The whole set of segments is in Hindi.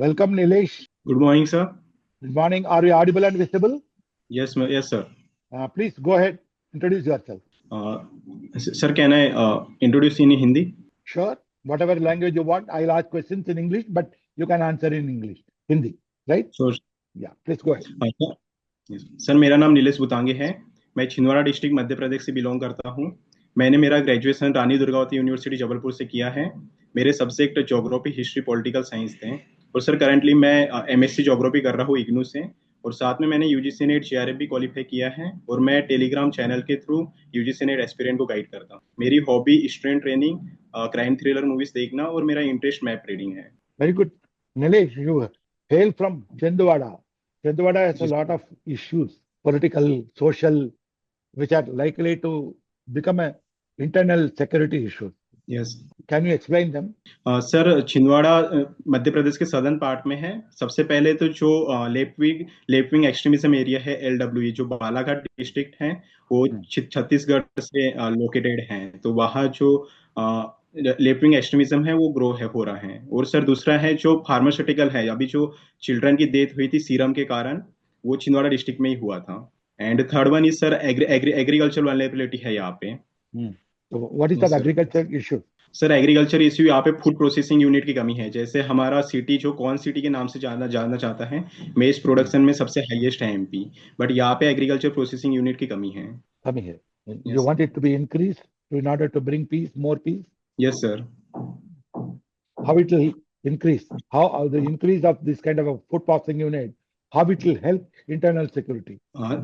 Welcome, Nilesh. Good morning, sir. Good morning. Are you audible and visible? Yes, sir. Please go ahead. Introduce yourself. Uh, Sir, can I introduce in Hindi? Sure. Whatever language you want, I'll ask questions in English, but you can answer in English. Hindi, right? So, Yeah, please go ahead. Sir, मेरा नाम नीलेश बुतांगे है। मैं छिंदवाड़ा डिस्ट्रिक्ट मध्य प्रदेश से बिलोंग करता हूँ। मैंने मेरा ग्रेजुएशन रानी दुर्गावती यूनिवर्सिटी जबलपुर से किया है। मेरे subject geography, history, political science थे। और सर करंटली मैं एमएससी ज्योग्राफी कर रहा हूँ इग्नू से। और साथ में मैंने यूजीसी नेट जेआरएफ भी क्वालिफाई किया है। और मैं टेलीग्राम चैनल के थ्रू यूजीसी नेट एस्पिरेंट को गाइड करता हूँ। मेरी hobby student training, crime thriller movies देखना और मेरा इंटरेस्ट मैप रीडिंग है। Very good. Nilesh, you hail from Chendwada. Chendwada has a lot of issues, political, social, which are likely to become an internal security issue. Yes Can you explain them? Sir, Chhindwara Madhya Pradesh के सदर्न पार्ट में है। सबसे पहले तो जो लेफ्ट विंग एक्सट्रीमिज्म एरिया है एलडब्ल्यू, जो बालाघाट डिस्ट्रिक्ट है, वो छत्तीसगढ़ से लोकेटेड है। तो वहाँ जो लेफ्ट विंग एक्सट्रीमिज्म है वो ग्रो हो रहा है। और सर दूसरा है जो फार्मास्यूटिकल है, अभी जो चिल्ड्रन की डेथ हुई थी सीरम के कारण, वो छिंदवाड़ा डिस्ट्रिक्ट में ही हुआ था। And third one is sir agriculture vulnerability है यहाँ पे। So what is the agriculture issue? Sir agriculture issue यहाँ पे फूड प्रोसेसिंग यूनिट की कमी है। जैसे हमारा सिटी जो कौन सिटी के नाम से जानना चाहता है, मेज प्रोडक्शन में सबसे हाईएस्ट है एमपी, बट यहाँ पे एग्रीकल्चर प्रोसेसिंग यूनिट की कमी है। Coming here. You want it to be increased in order to bring peace, more peace? Yes sir. How it will increase? How the increase of this kind of a food processing unit, how it will help internal security?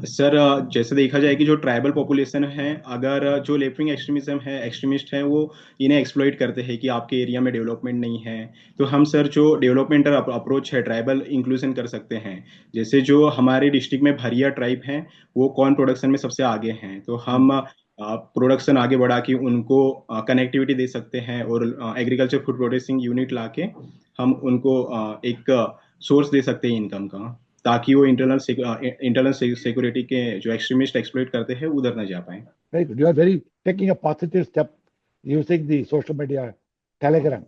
Sir जैसे देखा जाए कि जो ट्राइबल पॉपुलेशन है, अगर जो लेफ्ट विंग एक्सट्रीमिज्म है, एक्सट्रीमिस्ट है, वो इन्हें एक्सप्लॉइट करते हैं कि आपके एरिया में डेवलपमेंट नहीं है, तो हम सर जो डेवलपमेंटल अप्रोच है, ट्राइबल इंक्लूजन कर सकते हैं। जैसे जो हमारे डिस्ट्रिक्ट में भरिया ट्राइब है, वो कॉर्न प्रोडक्शन में सबसे आगे हैं, तो हम प्रोडक्शन आगे बढ़ा के उनको कनेक्टिविटी दे सकते हैं। और एग्रीकल्चर फूड प्रोसेसिंग यूनिट ला के हम उनको एक सोर्स दे सकते हैं इनकम का, ताकि वो इंटरनल सिक्योरिटी के जो एक्सट्रीमिस्ट एक्सप्लॉइट करते हैं उधर न जा पाए। Very good. You are very taking a positive step using the social media Telegram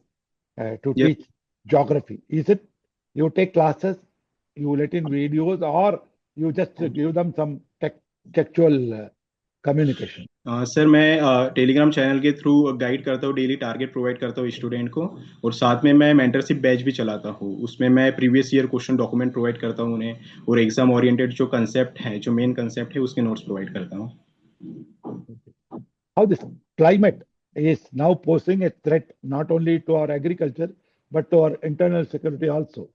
to teach geography. Is it you take classes, you let in videos, or you just give them some textual communication? Sir मैं टेलीग्राम चैनल के थ्रू गाइड करता हूँ, डेली टारगेट प्रोवाइड करता हूँ स्टूडेंट को। और साथ में मैं मेंटरशिप बैच भी चलाता हूँ, उसमें मैं previous year question document provide करता हूँ उन्हें, और एग्जाम ओरिएंटेड जो कंसेप्ट है, जो मेन कंसेप्ट है, उसके नोट्स प्रोवाइड करता हूँ। How this climate is now posing a threat not only to our agriculture but to our internal security also?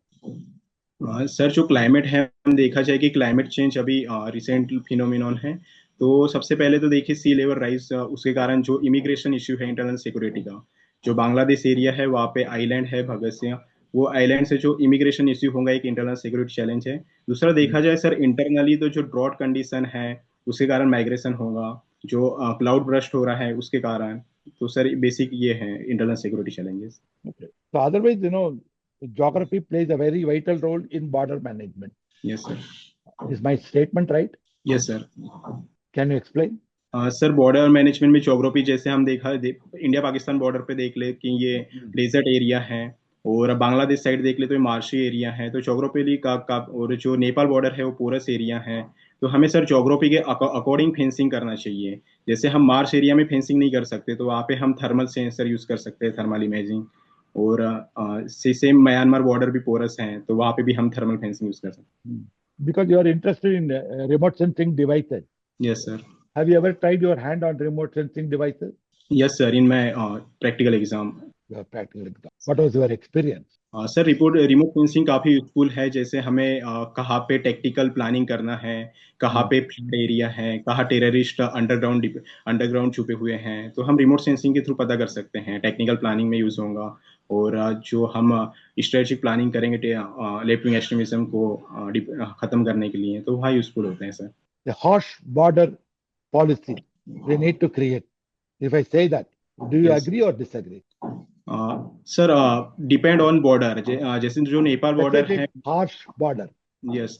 Sir जो क्लाइमेट है, हम देखा जाए कि क्लाइमेट चेंज अभी रिसेंट फिनोमिनॉन है। तो सबसे पहले तो देखिए सी लेवल राइज, उसके कारण जो इमिग्रेशन इश्यू है इंटरनल सिक्योरिटी का, जो बांग्लादेश एरिया है वहाँ पे आइलैंड है भगत सिंह, वो आइलैंड से जो इमिग्रेशन इश्यू होगा एक इंटरनल सिक्योरिटी चैलेंज है। दूसरा देखा जाए सर इंटरनली तो जो ड्रॉट कंडीशन है उसके कारण माइग्रेशन होगा, जो क्लाउड ब्रस्ट हो रहा है उसके कारण। तो सर बेसिक ये है internal security challenges. So otherwise, geography plays a very vital role in border management. Yes sir. Is my statement right? Yes sir. Can you explain? Sir border management में ज्योग्राफी, जैसे हम इंडिया पाकिस्तान बॉर्डर पे देख ले कि ये डेजर्ट एरिया है, और बांग्लादेश साइड देख ले तो ये मार्शी एरिया है। तो ज्योग्राफिकली और जो नेपाल बॉर्डर है वो पोरस एरिया है। तो हमें सर ज्योग्राफी के अकॉर्डिंग फेंसिंग करना चाहिए। जैसे हम मार्श एरिया में फेंसिंग नहीं कर सकते, तो वहाँ पे हम थर्मल सेंसर यूज कर सकते हैं, थर्मल इमेजिंग। और सेम म्यांमार बॉर्डर भी पोरस है, तो वहाँ पे भी हम थर्मल फेंसिंग यूज कर सकते हैं। Because you are interested in remote sensing devices. Yes sir. Have you ever tried your hand on remote sensing devices? Yes sir, in my practical exam. Practical exam. What was your experience? Sir remote sensing काफी यूजफुल है। जैसे हमें कहाँ पे टेक्टिकल प्लानिंग करना है, कहाँ पे फ्लड एरिया है, कहाँ टेररिस्ट अंडरग्राउंड छुपे हुए हैं, तो हम रिमोट सेंसिंग के थ्रू पता कर सकते हैं। टेक्निकल प्लानिंग में यूज होगा। और जो हम स्ट्रेटेजिक प्लानिंग करेंगे लेफ्ट विंग एक्सट्रीमिज्म को खत्म करने के लिए, तो वहाँ यूजफुल होते हैं sir. The harsh border policy we need to create. If I say that, do you Yes. agree or disagree? Sir depend on border, जैसे जो नेपाल बॉर्डर है। Harsh border. Yes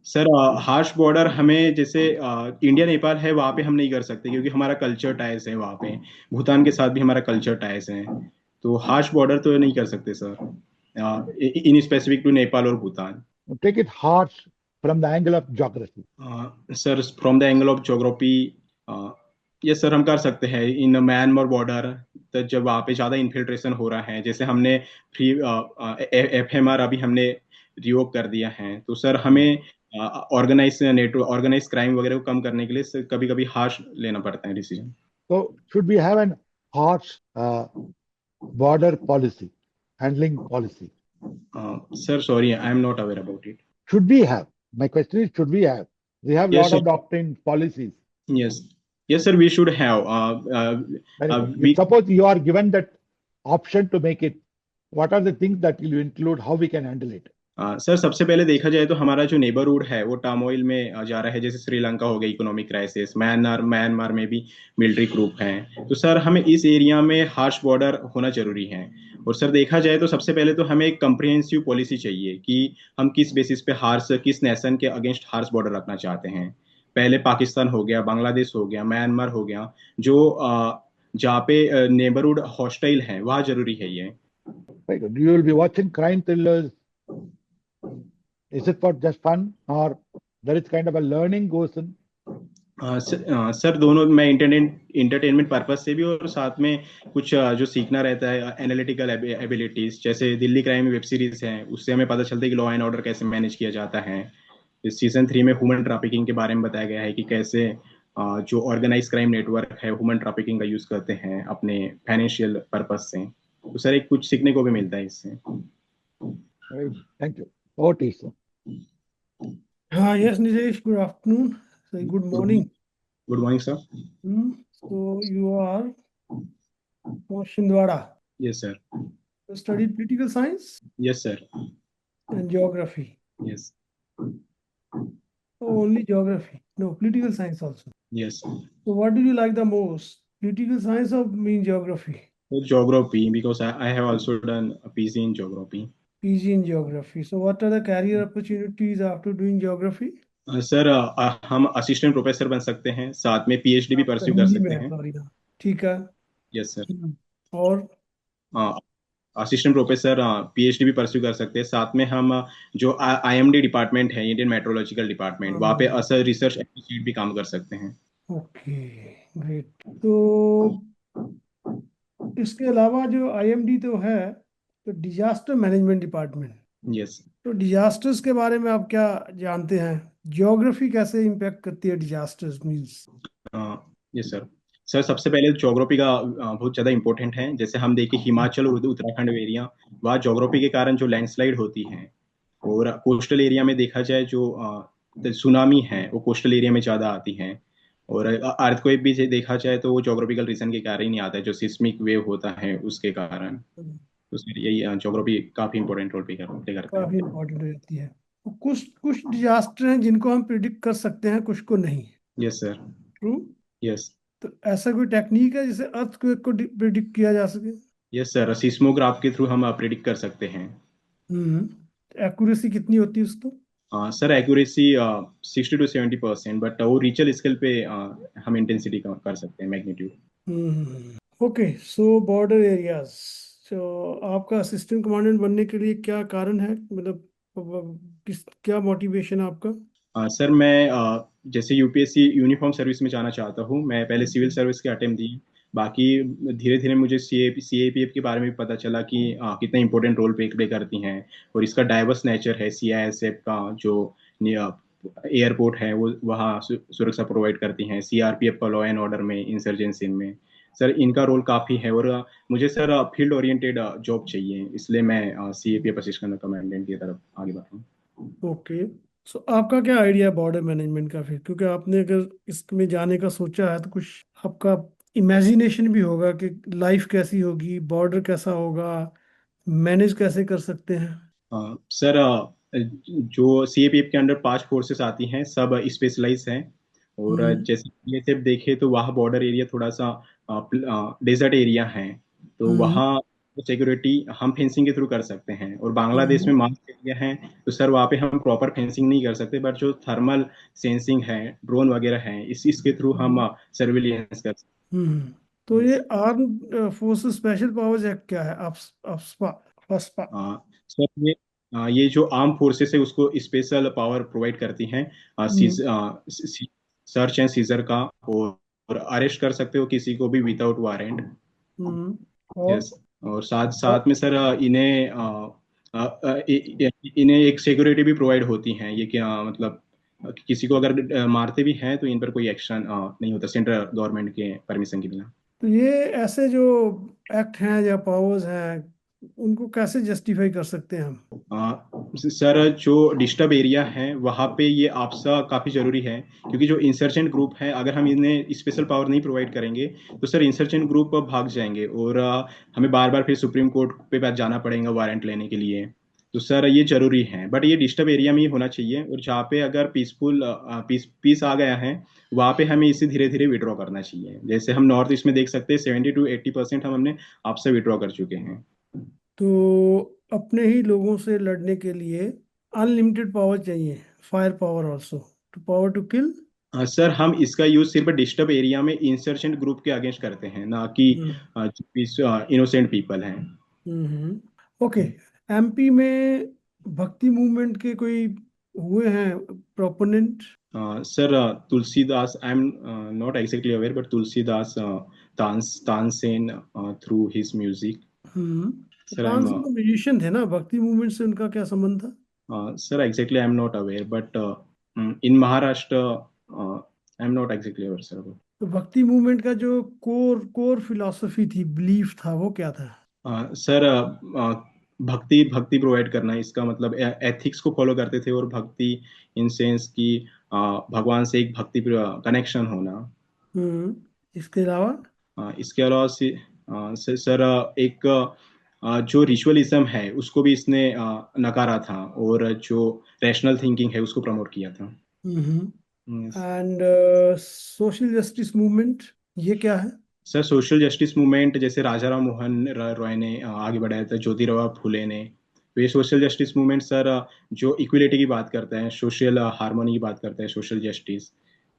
sir, harsh border हमें जैसे इंडिया नेपाल है वहाँ पे हम नहीं कर सकते, क्योंकि हमारा कल्चर टाइज है वहाँ पे। भूटान के साथ भी हमारा कल्चर टाइज है, तो हार्श बॉर्डर तो नहीं कर सकते sir. In specific to Nepal और Bhutan. Take it harsh from the angle of geography. Sir from the angle of geography, ये सर हम कर सकते हैं इन म्यांमार बॉर्डर. तो जब वहाँ पे ज़्यादा इन्फिल्ट्रेशन हो रहा है, जैसे हमने फ्री FMR अभी हमने रिवोक कर दिया है, तो सर हमें ऑर्गेनाइज नेटवर्क ऑर्गेनाइज क्राइम वगैरह को कम करने के लिए कभी कभी हार्श लेना पड़ता है decision. So should we have an harsh border policy, handling policy? Sir sorry, I am not aware about it. Should we have? My question is, should we have? We have a Yes, lot sir. of doctrine policies. Yes. Yes, sir, we should have. If suppose you are given that option to make it, what are the things that will you include? How we can handle it? Sir सबसे पहले देखा जाए तो हमारा जो नेबरहुड है वो टर्मोइल में जा रहा है. जैसे श्रीलंका हो गया, इकोनॉमिक क्राइसिस, म्यांमार में भी मिलिट्री ग्रुप हैं. तो सर हमें इस एरिया में हार्श बॉर्डर होना जरूरी है. और सर देखा जाए तो सबसे पहले तो हमें एक कम्प्रिहेंसिव पॉलिसी चाहिए कि हम किस बेसिस पे किस नेशन के अगेंस्ट हार्श बॉर्डर रखना चाहते हैं. पहले पाकिस्तान हो गया, बांग्लादेश हो गया, म्यांमार हो गया, जो जहाँ पे नेबरहुड हॉस्टाइल है वहाँ जरूरी है ये. Right. You will be watching crime thrillers. Is it for just fun or there is kind of a learning goes in? Sir दोनों, मैं इंटरटेनमेंट पर्पज से भी और साथ में कुछ जो सीखना रहता है एनालिटिकल एबिलिटीज. जैसे दिल्ली क्राइम वेब सीरीज है, उससे हमें पता चलता है कि लॉ एंड ऑर्डर कैसे मैनेज किया जाता है. इस सीजन 3 में ह्यूमन ट्रैफिकिंग के बारे में बताया गया है कि कैसे जो ऑर्गेनाइज क्राइम नेटवर्क है ह्यूमन ट्रैफिकिंग का यूज करते हैं अपने फाइनेंशियल पर्पज से. तो सर एक कुछ सीखने को भी मिलता है इससे. Thank you. Over to you, sir. Yes, Nilesh, good afternoon. Say good morning. Good morning, sir. So you are from Shindwara. Yes, sir. You studied political science Yes, sir. and geography. Yes. Oh, only geography. No, political science also. Yes. So what did you like the most? Political science or mean geography? Geography, because I have also done a PG in geography. PG in geography. So what are the career opportunities after doing geography? Sir हम असिस्टेंट प्रोफेसर बन सकते हैं, साथ में PhD भी परस्यू कर सकते हैं. सॉरी, ठीक है. Yes sir. और असिस्टेंट प्रोफेसर PhD भी परस्यू कर सकते हैं. साथ में हम जो IMD डिपार्टमेंट है, इंडियन मेट्रोलॉजिकल डिपार्टमेंट, वहाँ पे असर रिसर्च एसोसिएट भी काम कर सकते हैं. Okay, great. तो इसके अलावा जो IMD तो है, तो डिजास्टर मैनेजमेंट डिपार्टमेट. यस. तो डिजास्टर्स के बारे में आप क्या जानते हैं? ज्योग्राफी कैसे इम्पैक्ट करती है disasters means? Yes sir. Sir सबसे पहले ज्योग्राफी का बहुत ज़्यादा इंपॉर्टेंट है. जैसे हम देखें हिमाचल और उत्तराखंड एरिया, वहाँ ज्योग्राफी के कारण जो लैंडस्लाइड होती है, और कोस्टल एरिया में देखा जाए जो सुनामी है वो कोस्टल एरिया में ज़्यादा आती है. और अर्थक्वेक भी देखा जाए तो वो ज्योग्राफिकल रीजन के कारण ही नहीं आता है, जो सिस्मिक वेव होता है उसके कारण. तो सर यही ज्योग्राफी काफ़ी इंपॉर्टेंट रोल प्ले करता है. काफी इम्पोर्टेंट हो जाती है. कुछ कुछ डिजास्टर हैं जिनको हम प्रिडिक्ट कर सकते हैं, कुछ को नहीं. Yes sir. ट्रू. यस. तो ऐसा कोई टेक्निक है जिससे अर्थक्वेक को प्रिडिक्ट किया जा सके? यस सर, सिस्मोग्राफ के थ्रू हम प्रिडिक्ट कर सकते हैं. एक्यूरेसी कितनी होती है उसको? सर एक्यूरेसी 60 to 70%, बट वो रिचल स्केल पे हम इंटेंसिटी कर सकते हैं, मैग्नीट्यूड. ओके, सो बॉर्डर एरियाज. तो आपका असिस्टेंट कमांडेंट बनने के लिए क्या कारण है, मतलब क्या मोटिवेशन है आपका? सर मैं जैसे UPSC यूनिफॉर्म सर्विस में जाना चाहता हूँ. मैं पहले सिविल सर्विस के अटेम्प्ट दिए, बाकी धीरे धीरे मुझे CAPF के बारे में भी पता चला कि कितना इंपॉर्टेंट रोल प्ले करती हैं, और इसका डाइवर्स नेचर है. CISF का जो एयरपोर्ट है वो वहाँ सुरक्षा प्रोवाइड करती हैं. CRPF का लॉ एंड ऑर्डर में, इंसर्जेंसी में. सर इनका रोल काफ़ी है, और मुझे सर फील्ड ओरिएंटेड जॉब चाहिए, इसलिए मैं CAPF असिस्टेंट कमांडेंट की तरफ आगे बढ़ा हूँ. ओके, सो आपका क्या आइडिया है बॉर्डर मैनेजमेंट का फिर? क्योंकि आपने अगर इसमें जाने का सोचा है तो कुछ आपका इमेजिनेशन भी होगा कि लाइफ कैसी होगी, बॉर्डर कैसा होगा, मैनेज कैसे कर सकते हैं. सर जो CAPF के अंडर 5 फोर्सेस आती हैं, सब स्पेशलाइज हैं. और जैसे BSF देखे तो वहाँ बॉर्डर एरिया थोड़ा सा डेजर्ट एरिया है, तो वहाँ सिक्योरिटी हम फेंसिंग के थ्रू कर सकते हैं. और बांग्लादेश में मार्च एरिया है, तो सर वहाँ पे हम प्रॉपर फेंसिंग नहीं कर सकते, बट जो थर्मल सेंसिंग है, ड्रोन वगैरह है, इसके थ्रू हम सर्विलियंस कर सकते हैं. तो ये arm forces special powers act क्या है? सर ये जो आर्म फोर्सेस है उसको स्पेशल पावर प्रोवाइड करती हैं, हम्म सर्च एंड सीजर का, और अरेस्ट कर सकते हो किसी को भी विदाउट वारंट। हम्म यस। और साथ और साथ में सर इन्हें एक सिक्योरिटी भी प्रोवाइड होती हैं, ये क्या मतलब किसी को अगर मारते भी हैं तो इन पर कोई एक्शन नहीं होता सेंट्रल गवर्नमेंट के परमिशन के बिना। तो ये ऐसे जो एक्ट हैं या पावर्स हैं उनको कैसे जस्टिफाई कर सकते हैं हम? सर जो डिस्टर्ब एरिया है वहाँ पे ये आपसा काफ़ी ज़रूरी है, क्योंकि जो इंसर्जेंट ग्रुप है अगर हम इन्हें स्पेशल पावर नहीं प्रोवाइड करेंगे तो सर इंसर्जेंट ग्रुप भाग जाएंगे, और हमें बार बार फिर सुप्रीम कोर्ट पे पास जाना पड़ेगा वारंट लेने के लिए। तो सर ये जरूरी है, बट ये डिस्टर्ब एरिया में ही होना चाहिए, और जहाँ पे अगर पीसफुल पीस आ गया है वहाँ पे हमें इसे धीरे धीरे विड्रॉ करना चाहिए। जैसे हम नॉर्थ ईस्ट में देख सकते हैं 70 to 80% हमने आपसे विड्रॉ कर चुके हैं। तो अपने ही लोगों से लड़ने के लिए अनलिमिटेड पावर चाहिए, fire power also, to power to kill. Sir हम इसका यूज सिर्फ डिस्टर्ब एरिया में इंसर्जेंट ग्रुप के अगेंस्ट करते हैं, ना कि हम्म इनोसेंट पीपल हैं। ओके। एमपी में भक्ति मूवमेंट के कोई हुए हैं proponent? Sir Tulsidas, I am not exactly aware, but Tulsidas Tansen through his music. Sir I am Tansen तो म्यूजिशियन थे ना, भक्ति मूवमेंट से उनका क्या संबंध था? Sir exactly I am not aware, but in Maharashtra I am not exactly aware sir. तो भक्ति मूवमेंट का जो कोर कोर फिलॉसफी थी, बिलीफ था, वो क्या था? सर भक्ति भक्ति प्रोवाइड करना, इसका मतलब एथिक्स को फॉलो करते थे, और भक्ति इन सेंस की भगवान से एक भक्ति कनेक्शन होना। इसके अलावा? इसके अलावा सर एक जो रिचुअलिज्म है उसको भी इसने नकारा था, और जो रैशनल थिंकिंग है उसको प्रमोट किया था। Yes. And social justice movement, ये क्या है? सर सोशल जस्टिस मूवमेंट जैसे राजा राम मोहन रॉय ने आगे बढ़ाया था, ज्योतिराव फुले ने। तो ये सोशल जस्टिस मूवमेंट सर जो इक्विलिटी की बात करता है, सोशल हार्मोनी की बात करता है, सोशल जस्टिस,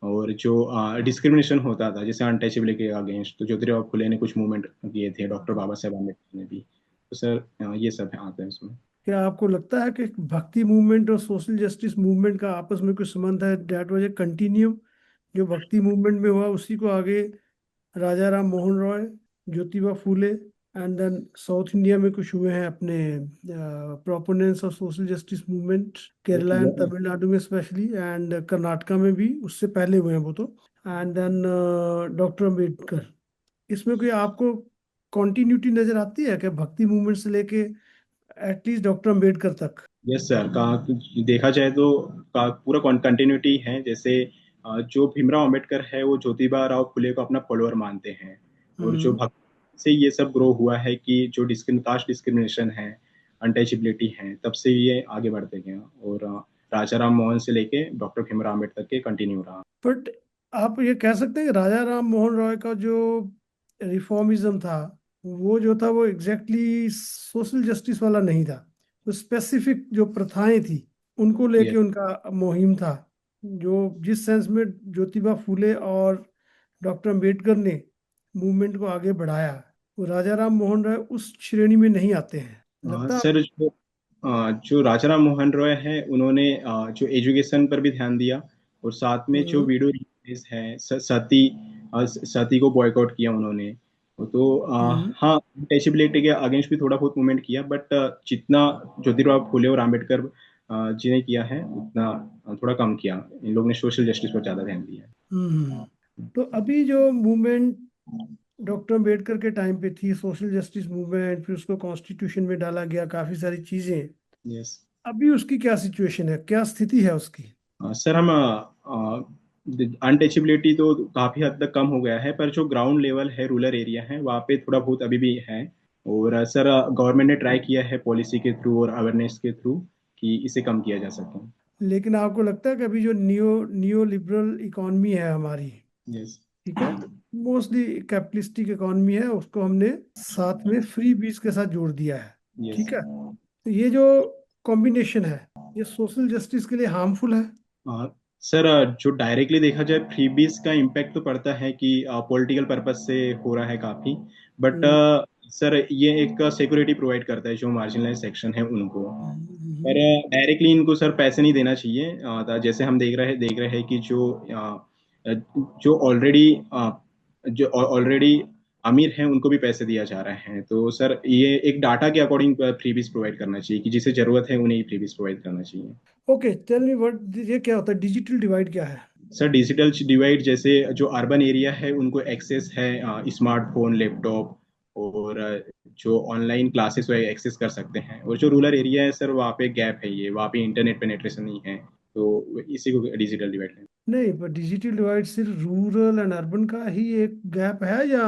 और जो डिस्क्रिमिनेशन होता था जैसे अनटचेबिलिटी के अगेंस्ट, तो ज्योतिराव फुले ने कुछ मूवमेंट किए थे, डॉक्टर बाबा साहेब अम्बेडकर ने भी। तो सर ये सब आते हैं उसमें। क्या आपको लगता है कि भक्ति मूवमेंट और सोशल जस्टिस मूवमेंट का आपस में कुछ संबंध है? दैट वाज ए कंटिन्यू, जो भक्ति मूवमेंट में हुआ उसी को आगे राजा Ram Mohan Roy, Jyotiba Phule, and then south India में कुछ हुए हैं अपने proponents of social justice movement, Kerala and Tamil Nadu में स्पेशली, एंड कर्नाटका में भी उससे पहले हुए हैं वो तो। एंड देन डॉक्टर अम्बेडकर, इसमें कोई आपको कॉन्टिन्यूटी नजर आती है क्या भक्ति मूवमेंट से लेके एटलीस्ट डॉक्टर अम्बेडकर तक? यस सर, का देखा जाए तो पूरा कंटिन्यूटी है। जैसे जो भीमराव अंबेडकर है वो ज्योतिबा राव फुले को अपना फॉलोअर मानते हैं, और जो हम्म भक्त से ये सब ग्रो हुआ है कि जो कास्ट डिस्क्रिमिनेशन है, अनटचेबिलिटी है, तब से ये आगे बढ़ते गए, और राजा राम मोहन से लेके डॉक्टर भीमराव अंबेडकर के कंटिन्यू रहा। बट आप ये कह सकते हैं कि राजा राम मोहन रॉय का जो रिफॉर्मिज्म था, वो जो था वो एग्जैक्टली सोशल जस्टिस वाला नहीं था। तो स्पेसिफिक जो प्रथाएं थी उनको लेके यस। उनका मुहिम था, जो जिस सेंस में ज्योतिबा फूले और डॉक्टर अंबेडकर ने मूवमेंट को आगे बढ़ाया, वो राजा राम मोहन रॉय उस श्रेणी में नहीं आते हैं, लगता है सर जो राजा राम मोहन रॉय है उन्होंने जो एजुकेशन पर भी ध्यान दिया, और साथ में जो आपको? वीडियो रिलीज है सती को बॉयकॉट किया उन्होंने। तो हम्म हाँ, टचेबिलिटी के अगेंस्ट भी थोड़ा बहुत मूवमेंट किया, बट जितना ज्योतिराव फुले और आम्बेडकर जी ने किया है उतना थोड़ा कम किया। इन लोगों ने सोशल जस्टिस पर ज्यादा ध्यान दिया। तो अभी जो मूवमेंट डॉक्टर अम्बेडकर के टाइम पे थी, सोशल जस्टिस मूवमेंट, फिर उसको कॉन्स्टिट्यूशन में डाला गया, काफी सारी चीजें, यस। अभी उसकी क्या सिचुएशन है, क्या स्थिति है उसकी? सर हम अनटचेबिलिटी तो काफी हद तक कम हो गया है, पर जो ग्राउंड लेवल है, रूरल एरिया है, वहाँ पे थोड़ा बहुत अभी भी है। और सर गवर्नमेंट ने ट्राई किया है पॉलिसी के थ्रू और अवेयरनेस के थ्रू कि इसे कम किया जा सके। लेकिन आपको लगता है कि अभी जो नियो लिबरल इकोनॉमी है हमारी, यस। ठीक है, मोस्टली कैपिटलिस्टिक इकोनॉमी है, उसको हमने साथ में फ्री बीज के साथ जोड़ दिया है, यस। ठीक है, तो ये जो कॉम्बिनेशन है, ये सोशल जस्टिस के लिए हार्मफुल है? सर जो डायरेक्टली देखा जाए फ्रीबीज का इम्पैक्ट तो पड़ता है कि पॉलिटिकल पर्पज से हो रहा है काफी, बट हम्म सर ये एक सिक्योरिटी प्रोवाइड करता है जो मार्जिनलाइज सेक्शन है उनको, पर हम्म। डायरेक्टली इनको सर पैसे नहीं देना चाहिए। जैसे हम देख रहे हैं कि जो ऑलरेडी अमीर हैं उनको भी पैसे दिया जा रहे हैं। तो सर ये एक डाटा के अकॉर्डिंग फ्रीबीज प्रोवाइड करना चाहिए कि जिसे जरूरत है उन्हें ही फ्रीबीज प्रोवाइड करना चाहिए। ओके, टेल मी व्हाट, ये क्या होता है, डिजिटल डिवाइड क्या है? सर डिजिटल डिवाइड जैसे जो अर्बन एरिया है उनको एक्सेस है स्मार्टफोन, लैपटॉप और जो ऑनलाइन क्लासेस वो एक्सेस कर सकते हैं, और जो रूरल एरिया है सर वहाँ पे गैप है, ये वहाँ पे इंटरनेट पेनेट्रेशन नहीं है, तो इसी को डिजिटल डिवाइड है। नहीं, पर डिजिटल डिवाइड सिर्फ रूरल एंड अर्बन का ही एक गैप है या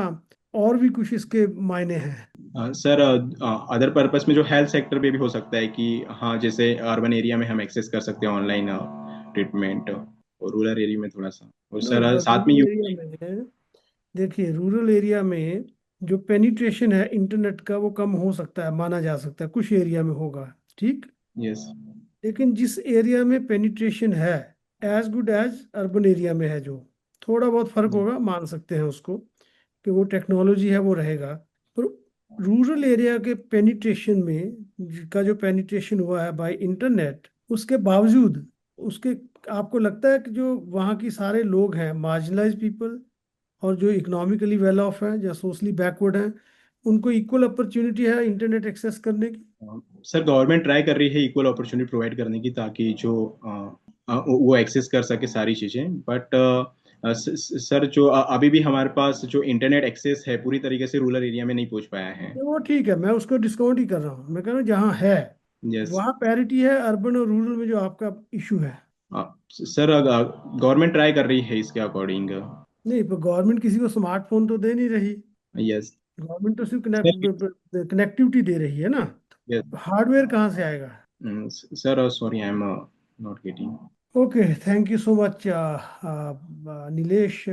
और भी कुछ इसके मायने हैं? सर अदर पर्पस में जो हेल्थ सेक्टर पे भी हो सकता है कि हाँ जैसे अर्बन एरिया में हम एक्सेस कर सकते हैं ऑनलाइन ट्रीटमेंट, और रूरल एरिया में थोड़ा सा, और नो, सर पर साथ में रूरल एरिया में, देखिए रूरल एरिया में जो पेनिट्रेशन है इंटरनेट का वो कम हो सकता है, माना जा सकता है कुछ एरिया में होगा, ठीक। यस। लेकिन जिस एरिया में पेनिट्रेशन है as good as urban area में है, जो थोड़ा बहुत फर्क होगा मान सकते हैं उसको, कि वो टेक्नोलॉजी है वो रहेगा। पर रूरल एरिया के पेनिट्रेशन में का जो पेनिट्रेशन हुआ है बाय इंटरनेट, उसके बावजूद उसके, आपको लगता है कि जो वहाँ की सारे लोग हैं मार्जिनलाइज पीपल और जो इकोनॉमिकली वेल ऑफ हैं या सोशली बैकवर्ड हैं, उनको इक्वल अपॉर्चुनिटी है इंटरनेट एक्सेस करने की? सर गवर्नमेंट ट्राई कर रही है इक्वल अपॉर्चुनिटी प्रोवाइड करने की, ताकि जो वो एक्सेस कर सके सारी चीज़ें, बट सर जो अभी भी हमारे पास जो इंटरनेट एक्सेस है पूरी तरीके से रूरल एरिया में नहीं पहुंच पाया है। तो वो ठीक है, मैं उसको डिस्काउंट ही कर रहा हूँ, मैं कह रहा हूँ जहाँ है यस। वहाँ पैरिटी है, अर्बन और रूरल में जो आपका इशू है। सर गवर्नमेंट ट्राई कर रही है इसके अकॉर्डिंग। नहीं, पर गवर्नमेंट किसी को स्मार्टफोन तो दे नहीं रही, यस। गवर्नमेंट तो सिर्फ कनेक्टिविटी दे रही है ना, यस। हार्डवेयर कहाँ से आएगा? Sir sorry I am not getting. Okay, thank you so much Nilesh.